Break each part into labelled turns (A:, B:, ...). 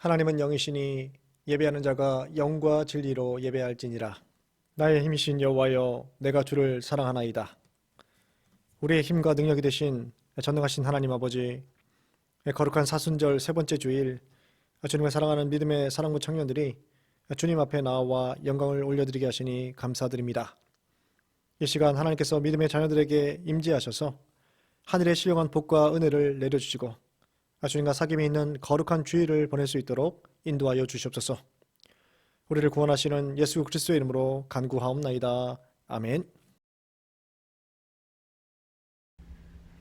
A: 하나님은 영이시니 예배하는 자가 영과 진리로 예배할지니라. 나의 힘이신 여호와여, 내가 주를 사랑하나이다. 우리의 힘과 능력이 되신 전능하신 하나님 아버지, 거룩한 사순절 세 번째 주일, 주님을 사랑하는 믿음의 사랑부 청년들이 주님 앞에 나와 영광을 올려드리게 하시니 감사드립니다. 이 시간 하나님께서 믿음의 자녀들에게 임재하셔서 하늘의 신령한 복과 은혜를 내려주시고 주님과 사귐이 있는 거룩한 주일을 보낼 수 있도록 인도하여 주시옵소서. 우리를 구원하시는 예수 그리스도의 이름으로 간구하옵나이다. 아멘.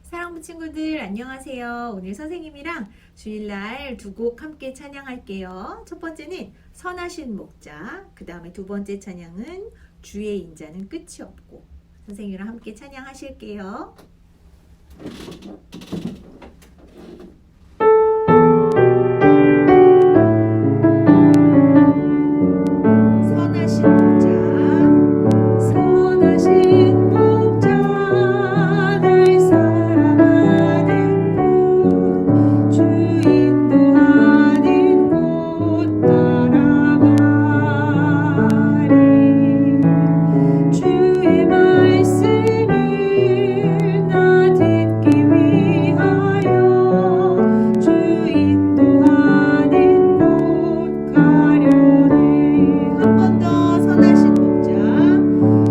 B: 사랑부 친구들 안녕하세요. 오늘 선생님이랑 주일날 두 곡 함께 찬양할게요. 첫 번째는 선하신 목자, 그 다음에 두 번째 찬양은 주의 인자는 끝이 없고. 선생님이랑 함께 찬양하실게요. 선하신 목자, 선하신 목자, 날 사랑하는 분, 주 인도하는 곳 따라가리. 주의 말씀을 나 듣기 위하여 주 인도하는 곳 가려네. 한 번 더 선하신 목자,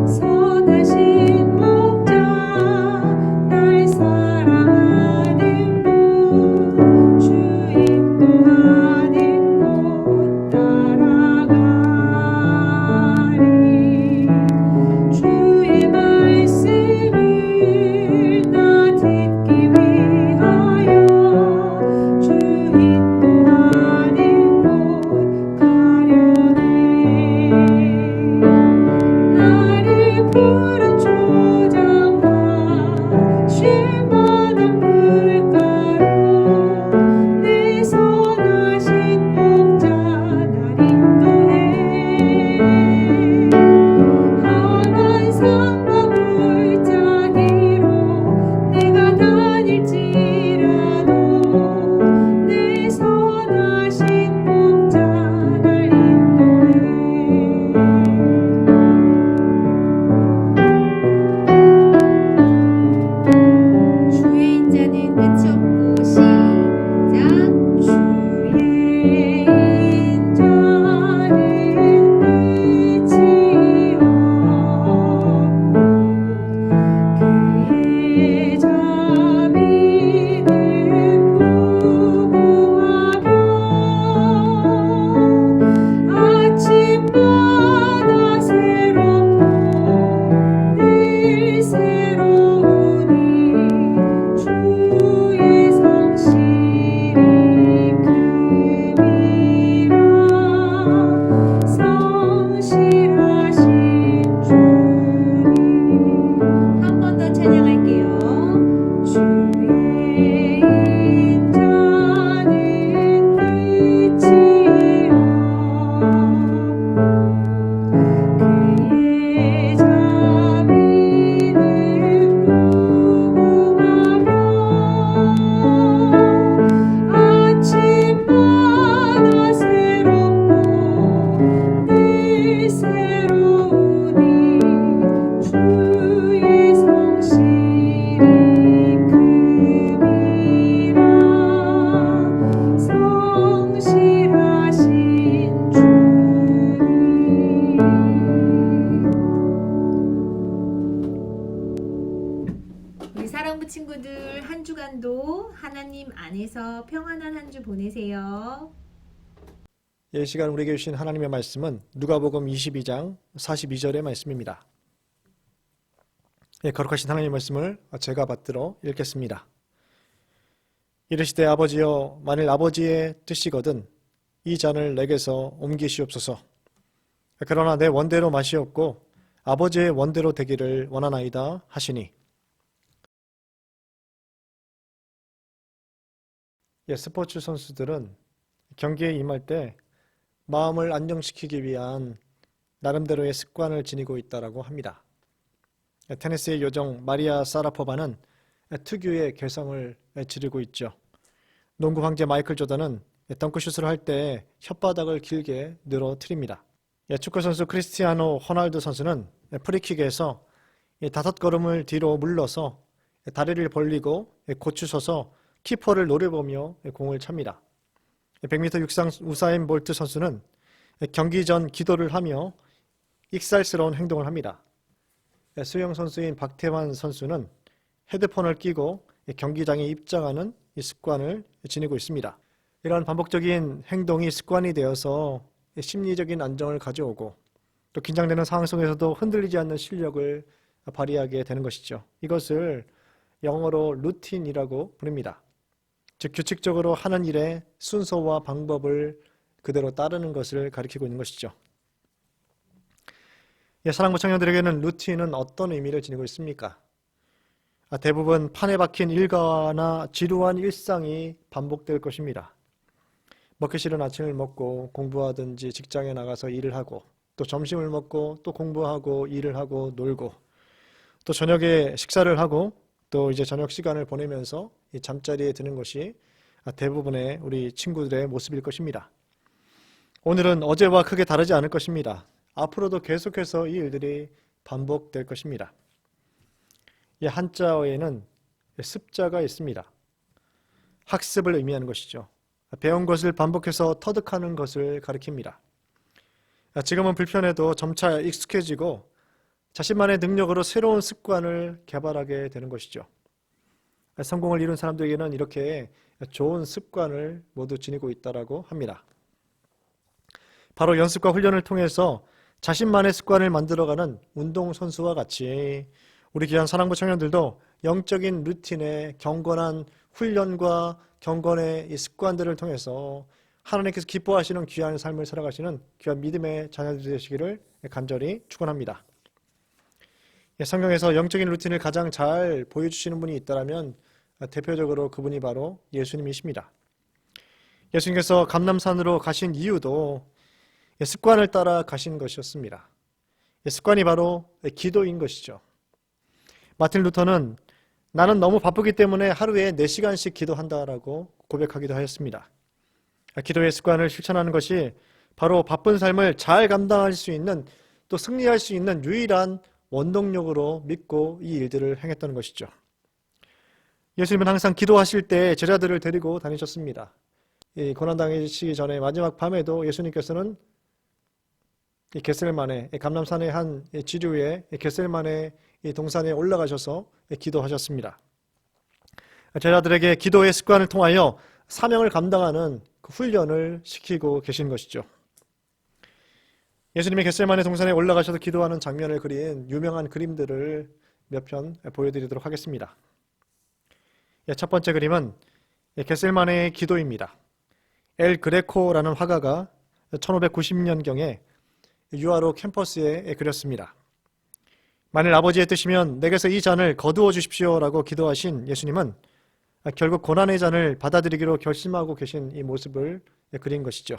B: 선하신 목자, 날 사랑하는 분, 주 인도하는 곳 따라가리. 주의 말씀을 나 듣기 위하여 주 인도하는 곳 가려네. 나를 푸른 초장과 쉴만한 물가로 내 선하신 목자 날 인도해. 험한 산과 골짜기로 내가 다닐지라도 내 선하신 목자 날 인도해. 주의 인자는 끝이 없고 시작. 주의 인자는 끝이 없고 그의 자비는 무궁하며 아침마다 새롭고 늘 새로우니 주의 성실이 큼이라. 성실하신 주님. 한 번 더 찬양할게요. 주의 인자는 끝이 없고 그의 자비는 무궁하며 아침마다 새롭고 늘 새로우니 주의 성실이 큼이라. 성실하신 주님. 우리 사랑부 친구들 한 주간도 하나님 안에서 평안한 한 주 보내세요.
A: 이 시간 우리에게 주신 하나님의 말씀은 누가복음 22장 42절의 말씀입니다. 거룩하신 하나님의 말씀을 제가 받들어 읽겠습니다. 이르시되 아버지여, 만일 아버지의 뜻이거든 이 잔을 내게서 옮기시옵소서. 그러나 내 원대로 마시옵고 아버지의 원대로 되기를 원하나이다 하시니. 스포츠 선수들은 경기에 임할 때 마음을 안정시키기 위한 나름대로의 습관을 지니고 있다고 합니다. 테니스의 요정 마리아 사라포바는 특유의 개성을 지르고 있죠. 농구 황제 마이클 조던은 덩크슛을 할 때 혓바닥을 길게 늘어뜨립니다. 축구선수 크리스티아노 호날두 선수는 프리킥에서 5걸음을 뒤로 물러서 다리를 벌리고 고추 서서 키퍼를 노려보며 공을 찹니다. 100m 육상 우사인 볼트 선수는 경기 전 기도를 하며 익살스러운 행동을 합니다. 수영 선수인 박태환 선수는 헤드폰을 끼고 경기장에 입장하는 이 습관을 지니고 있습니다. 이런 반복적인 행동이 습관이 되어서 심리적인 안정을 가져오고 또 긴장되는 상황 속에서도 흔들리지 않는 실력을 발휘하게 되는 것이죠. 이것을 영어로 루틴이라고 부릅니다. 즉 규칙적으로 하는 일의 순서와 방법을 그대로 따르는 것을 가리키고 있는 것이죠. 사랑부 청년들에게는 루틴은 어떤 의미를 지니고 있습니까? 대부분 판에 박힌 일과나 지루한 일상이 반복될 것입니다. 먹기 싫은 아침을 먹고 공부하든지 직장에 나가서 일을 하고 또 점심을 먹고 또 공부하고 일을 하고 놀고 또 저녁에 식사를 하고 또 이제 저녁 시간을 보내면서 이 잠자리에 드는 것이 대부분의 우리 친구들의 모습일 것입니다. 오늘은 어제와 크게 다르지 않을 것입니다. 앞으로도 계속해서 이 일들이 반복될 것입니다. 이 한자어에는 습자가 있습니다. 학습을 의미하는 것이죠. 배운 것을 반복해서 터득하는 것을 가리킵니다. 지금은 불편해도 점차 익숙해지고 자신만의 능력으로 새로운 습관을 개발하게 되는 것이죠. 성공을 이룬 사람들에게는 이렇게 좋은 습관을 모두 지니고 있다고 합니다. 바로 연습과 훈련을 통해서 자신만의 습관을 만들어가는 운동선수와 같이 우리 귀한 사랑부 청년들도 영적인 루틴의 경건한 훈련과 경건의 이 습관들을 통해서 하나님께서 기뻐하시는 귀한 삶을 살아가시는 귀한 믿음의 자녀들이 되시기를 간절히 축원합니다. 성경에서 영적인 루틴을 가장 잘 보여주시는 분이 있다면 대표적으로 그분이 바로 예수님이십니다. 예수님께서 감람산으로 가신 이유도 습관을 따라 가신 것이었습니다. 습관이 바로 기도인 것이죠. 마틴 루터는 나는 너무 바쁘기 때문에 하루에 4시간씩 기도한다라고 고백하기도 하였습니다. 기도의 습관을 실천하는 것이 바로 바쁜 삶을 잘 감당할 수 있는 또 승리할 수 있는 유일한 원동력으로 믿고 이 일들을 행했던 것이죠. 예수님은 항상 기도하실 때 제자들을 데리고 다니셨습니다. 이 고난당하시기 전에 마지막 밤에도 예수님께서는 겟셀만의 감람산의 한 지류에 겟셀만의 동산에 올라가셔서 기도하셨습니다. 제자들에게 기도의 습관을 통하여 사명을 감당하는 그 훈련을 시키고 계신 것이죠. 예수님이 겟셀만의 동산에 올라가셔서 기도하는 장면을 그린 유명한 그림들을 몇 편 보여드리도록 하겠습니다. 첫 번째 그림은 겟셀만의 기도입니다. 엘 그레코라는 화가가 1590년경에 유아로 캠퍼스에 그렸습니다. 만일 아버지의 뜻이면 내게서 이 잔을 거두어 주십시오라고 기도하신 예수님은 결국 고난의 잔을 받아들이기로 결심하고 계신 이 모습을 그린 것이죠.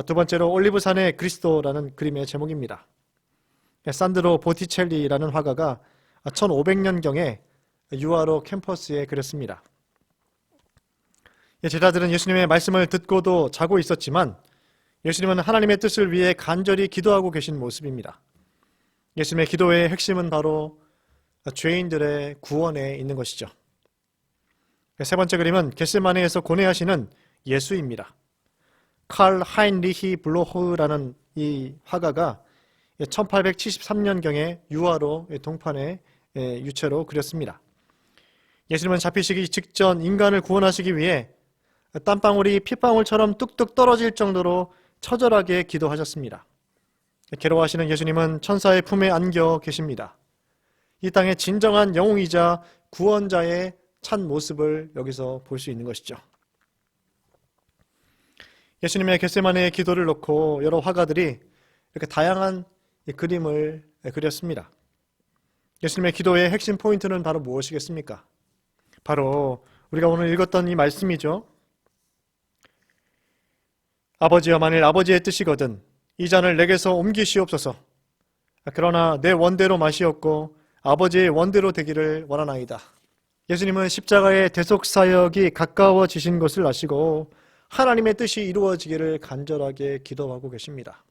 A: 두 번째로 올리브산의 그리스도라는 그림의 제목입니다. 산드로 보티첼리라는 화가가 1500년경에 유아로 캠퍼스에 그렸습니다. 제자들은 예수님의 말씀을 듣고도 자고 있었지만 예수님은 하나님의 뜻을 위해 간절히 기도하고 계신 모습입니다. 예수님의 기도의 핵심은 바로 죄인들의 구원에 있는 것이죠. 세 번째 그림은 겟세마네에서 고뇌하시는 예수입니다. 칼 하인리히 블로흐라는 이 화가가 1873년경에 유화로 동판에 유체로 그렸습니다. 예수님은 잡히시기 직전 인간을 구원하시기 위해 땀방울이 핏방울처럼 뚝뚝 떨어질 정도로 처절하게 기도하셨습니다. 괴로워하시는 예수님은 천사의 품에 안겨 계십니다. 이 땅의 진정한 영웅이자 구원자의 찬 모습을 여기서 볼 수 있는 것이죠. 예수님의 겟세마네의 기도를 놓고 여러 화가들이 이렇게 다양한 그림을 그렸습니다. 예수님의 기도의 핵심 포인트는 바로 무엇이겠습니까? 바로 우리가 오늘 읽었던 이 말씀이죠. 아버지여, 만일 아버지의 뜻이거든 이 잔을 내게서 옮기시옵소서. 그러나 내 원대로 마시옵고 아버지의 원대로 되기를 원하나이다. 예수님은 십자가의 대속사역이 가까워지신 것을 아시고 하나님의 뜻이 이루어지기를 간절하게 기도하고 계십니다.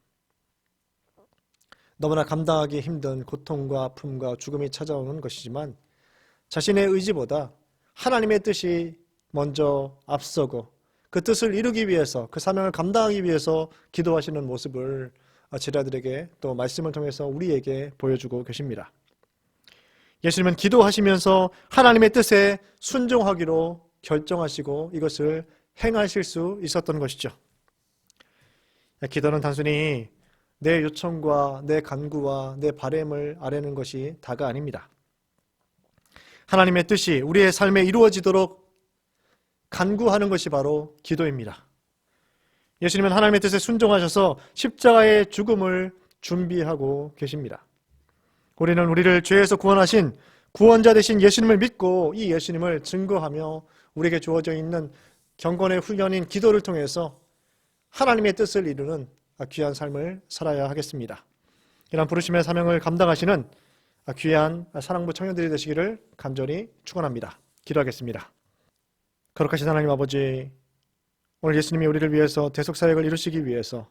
A: 너무나 감당하기 힘든 고통과 아픔과 죽음이 찾아오는 것이지만 자신의 의지보다 하나님의 뜻이 먼저 앞서고 그 뜻을 이루기 위해서, 그 사명을 감당하기 위해서 기도하시는 모습을 제자들에게 또 말씀을 통해서 우리에게 보여주고 계십니다. 예수님은 기도하시면서 하나님의 뜻에 순종하기로 결정하시고 이것을 행하실 수 있었던 것이죠. 기도는 단순히 내 요청과 내 간구와 내 바람을 아뢰는 것이 다가 아닙니다. 하나님의 뜻이 우리의 삶에 이루어지도록 간구하는 것이 바로 기도입니다. 예수님은 하나님의 뜻에 순종하셔서 십자가의 죽음을 준비하고 계십니다. 우리는 우리를 죄에서 구원하신 구원자 되신 예수님을 믿고 이 예수님을 증거하며 우리에게 주어져 있는 경건의 훈련인 기도를 통해서 하나님의 뜻을 이루는 귀한 삶을 살아야 하겠습니다. 이런 부르심의 사명을 감당하시는 귀한 사랑부 청년들이 되시기를 간절히 축원합니다. 기도하겠습니다. 거룩하신 하나님 아버지, 오늘 예수님이 우리를 위해서 대속사역을 이루시기 위해서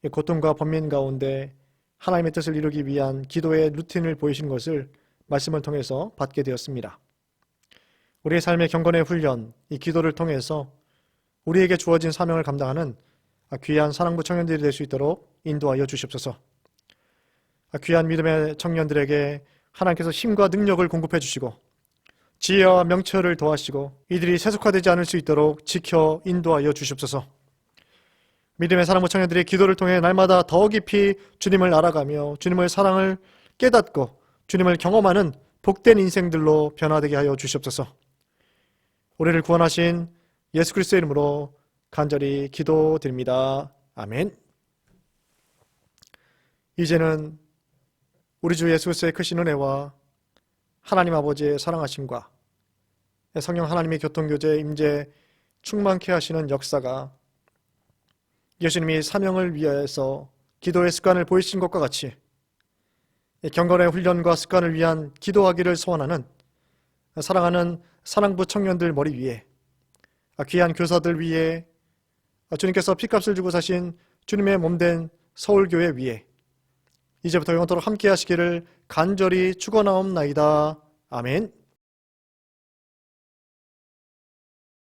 A: 이 고통과 번민 가운데 하나님의 뜻을 이루기 위한 기도의 루틴을 보이신 것을 말씀을 통해서 받게 되었습니다. 우리의 삶의 경건의 훈련, 이 기도를 통해서 우리에게 주어진 사명을 감당하는 귀한 사랑부 청년들이 될 수 있도록 인도하여 주시옵소서. 귀한 믿음의 청년들에게 하나님께서 힘과 능력을 공급해 주시고 지혜와 명철을 더하시고 이들이 세속화되지 않을 수 있도록 지켜 인도하여 주시옵소서. 믿음의 사랑부 청년들이 기도를 통해 날마다 더 깊이 주님을 알아가며 주님의 사랑을 깨닫고 주님을 경험하는 복된 인생들로 변화되게 하여 주시옵소서. 우리를 구원하신 예수 그리스도의 이름으로 간절히 기도드립니다. 아멘. 이제는 우리 주 예수 그리스도의 크신 은혜와 하나님 아버지의 사랑하심과 성령 하나님의 교통교제 임재 충만케 하시는 역사가 예수님이 사명을 위해서 기도의 습관을 보이신 것과 같이 경건의 훈련과 습관을 위한 기도하기를 소원하는 사랑하는 사랑부 청년들 머리 위에, 귀한 교사들 위에, 주님께서 피값을 주고 사신 주님의 몸된 서울교회 위에 이제부터 영원토록 함께 하시기를 간절히 축원하옵나이다. 아멘.